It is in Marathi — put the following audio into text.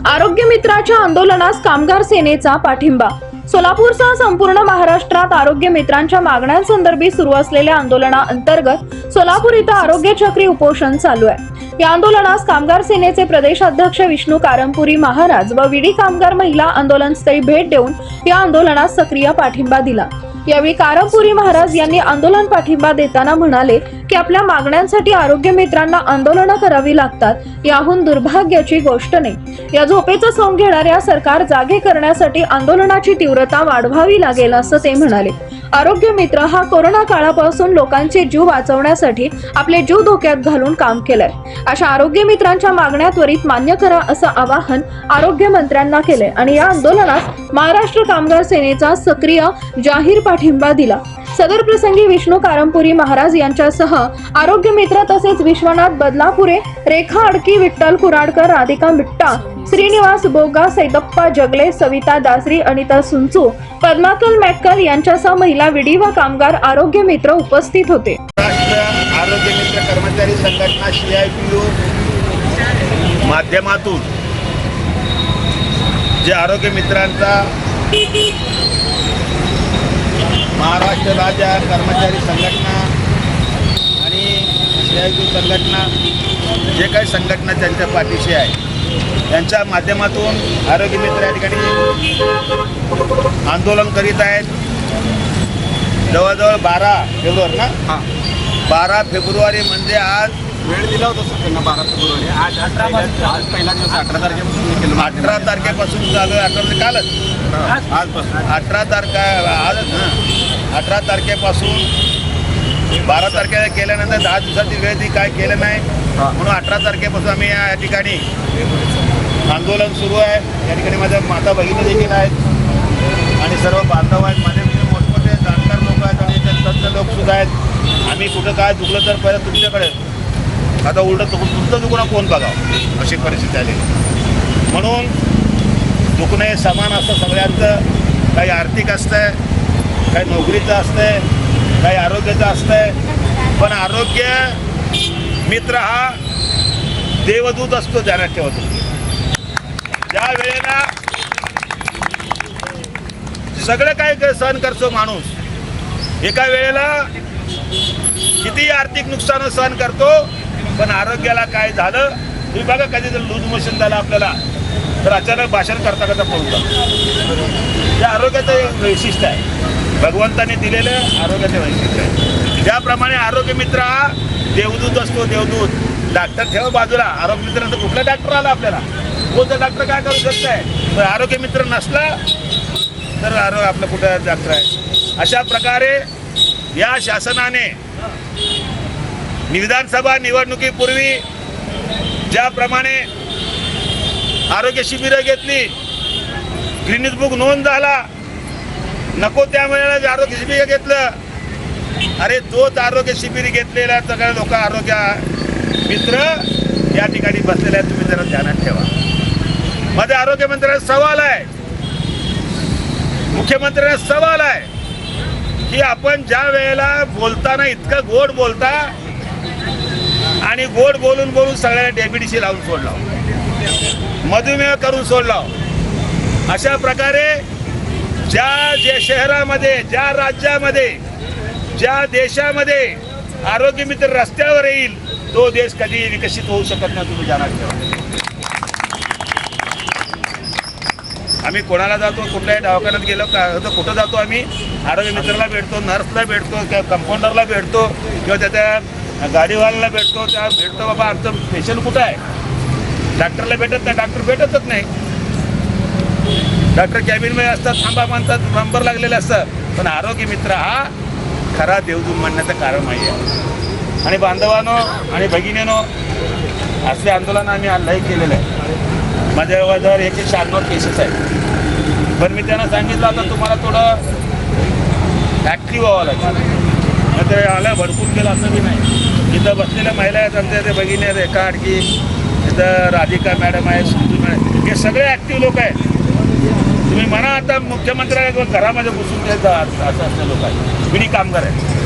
आरोग्य मित्राच्या आंदोलनास कामगार सेनेचा पाठिंबा। सोलापूरसह संपूर्ण महाराष्ट्रात आरोग्य मित्रांच्या मागण्यांसंदर्भात सुरू असलेल्या आंदोलनाअंतर्गत सोलापूर इथं आरोग्य चक्री उपोषण चालू आहे। या आंदोलनास कामगार सेनेचे प्रदेशाध्यक्ष विष्णू कारंपुरी महाराज व विडी कामगार महिला आंदोलनस्थळी भेट देऊन या आंदोलनास सक्रिय पाठिंबा दिला। यावेळी कारंपुरी महाराज यांनी आंदोलन पाठिंबा देताना म्हणाले की आपल्या मागण्यांसाठी आरोग्य मित्रांना आंदोलनं करावी लागतात, याहून दुर्भाग्याची गोष्ट नाही। या झोपेचं सोंग घेणाऱ्या सरकार जागे करण्यासाठी आंदोलनाची तीव्रता वाढवावी लागेल असं ते म्हणाले। आरोग्य मित्र हा कोरोना काळापासून लोकांचे जीव वाचवण्यासाठी आपले जीव धोक्यात घालून काम केलंय। अशा आरोग्य मित्रांच्या मागण्या त्वरित मान्य करा असं आवाहन आरोग्य मंत्र्यांना केले आणि या आंदोलनास महाराष्ट्र कामगार सेनेचा सक्रिय जाहीर पाठिंबा दिला। सदर प्रसंगी विष्णू कारंपुरी महाराज यांच्यासह आरोग्य मित्र तसेच विश्वनाथ बदलापुरे, रेखा अडकी, विठ्ठल कुराडकर, राधिका मिट्टा, श्रीनिवास बोगा, सैदप्पा जगले, सविता दासरी, अनिता सुंचू, पद्माकल मॅक्कल यांच्यासह महिला विडी व कामगार आरोग्य मित्र उपस्थित होते। आरोग्य मित्र कर्मचारी संघटना CIPU माध्यमातून जे आरोग्य मित्रांचा महाराष्ट्र राज्य कर्मचारी संघटना आणि CIPU संघटना जे काही संघटना त्यांच्या पाठीशी आहे त्यांच्या माध्यमातून आरोग्य मित्र या ठिकाणी आंदोलन करीत आहेत। जवळजवळ 12 फेब्रुवारी ना 12 फेब्रुवारी म्हणजे आज वेळ दिला होता सर त्यांना 12 फेब्रुवारी। आज पहिला दिवस 18 तारखेपासून केलं। 18 तारखेपासून चालू आहे। 18 कालच आजपासून 18 तारखा आजच 18 तारखेपासून 12 तारखेला केल्यानंतर 10 दिवसाची वेळ ती काय केलं नाही, म्हणून 18 तारखेपासून आम्ही या ठिकाणी आंदोलन सुरू आहे। या ठिकाणी माझ्या माता भगिनी देखील आहेत आणि सर्व बांधव आहेत, माझे मोठमोठे जाणकार लोक आहेत आणि तज्ञ लोक सुद्धा आहेत। आम्ही कुठं काय चुकलं तर पहिलं तुमच्याकडे, आता उलटं तुमचं दुखणं कोण बघावं अशी परिस्थिती आली। म्हणून दुखणं हे समान असतं सगळ्यांचं, काही आर्थिक असतंय, काही नोकरीचं असतंय, काही आरोग्याचं असतंय, पण आरोग्य मित्र हा देवदूत असतो, ध्यानात ठेवतो। ज्या वेळेला सगळं काय सहन करतो माणूस, एका वेळेला किती आर्थिक नुकसान सहन करतो, पण आरोग्याला काय झालं तुम्ही बघा, कधी जर लूज मोशन झालं आपल्याला तर अचानक भाषण करता करता पळून या आरोग्याचं एक वैशिष्ट्य आहे, भगवंताने दिलेलं आरोग्याचं वैशिष्ट्य आहे। ज्याप्रमाणे आरोग्य मित्र हा देवदूत असतो, देवदूत। डॉक्टर ठेवा बाजूला, आरोग्य मित्रांचा कुठला डॉक्टर आला आपल्याला, कोणता डॉक्टर काय करू शकताय, पण आरोग्य मित्र नसला तर आरोग्य आपलं कुठं डॉक्टर आहे। अशा प्रकारे या शासनाने विधानसभा निवडणुकीपूर्वी ज्याप्रमाणे आरोग्य शिबिरं घेतली, गिनीज बुक नोंद झाला, नको त्या वेळेला आरोग्य शिबिर घेतलं, अरे तोच आरोग्य शिबिर घेतलेला सगळे लोक आरोग्य मित्र या ठिकाणी बसलेले आहेत। तुम्ही जरा ध्यानात ठेवा। मध्ये आरोग्य मंत्र्यांना सवाल आहे, मुख्यमंत्र्यांना सवाल आहे की आपण ज्या वेळेला बोलताना इतकं गोड बोलता आणि गोड बोलून बोलून सगळ्यांना डेबिटीशी लावून सोडला, मधुमेह करून सोडला। अशा प्रकारे ज्या शहरामध्ये, ज्या राज्यामध्ये, ज्या देशामध्ये आरोग्य मित्र रस्त्यावर येईल तो देश कधी विकसित होऊ शकत नाही, तुम्ही जाणार ठेवा। आम्ही कोणाला जातो, कुठल्याही दवाखान्यात गेलो तर कुठं जातो, आम्ही आरोग्य मित्राला भेटतो, नर्सला भेटतो, किंवा कंपाऊंडरला भेटतो, किंवा त्याच्या गाडीवाल्याला भेटतो, त्या भेटतो बाबा आमचं पेशंट कुठं आहे। डॉक्टरला भेटत नाही, डॉक्टर भेटतच नाही, डॉक्टर कॅबिनमध्ये असतात, थांबा म्हणतात, नंबर लागलेले असतात, पण आरोग्य मित्र हा खरा देवदूत म्हणण्याचं कारण नाही आहे। आणि बांधवांनो आणि भगिनीनो, असले आंदोलन आम्ही लय केलेलं आहे। माझ्या जवळ 196 केसेस आहेत, पण मी त्यांना सांगितलं आता तुम्हाला थोडं ॲक्टिव्ह व्हावं लागेल, मग ते आल्या भडकून गेलं असं की नाही। इथं बसलेल्या महिला आहेत आमच्या, ते भगिनी आहेत, रेखा अडकी, इथं राधिका मॅडम आहे, सुंदू मॅडम, हे सगळे ॲक्टिव्ह लोक आहेत। तुम्ही म्हणा आता मुख्यमंत्र्यांना घरामध्ये घुसून द्यायचं असं असले लोक आहेत, विडी कामगार आहेत।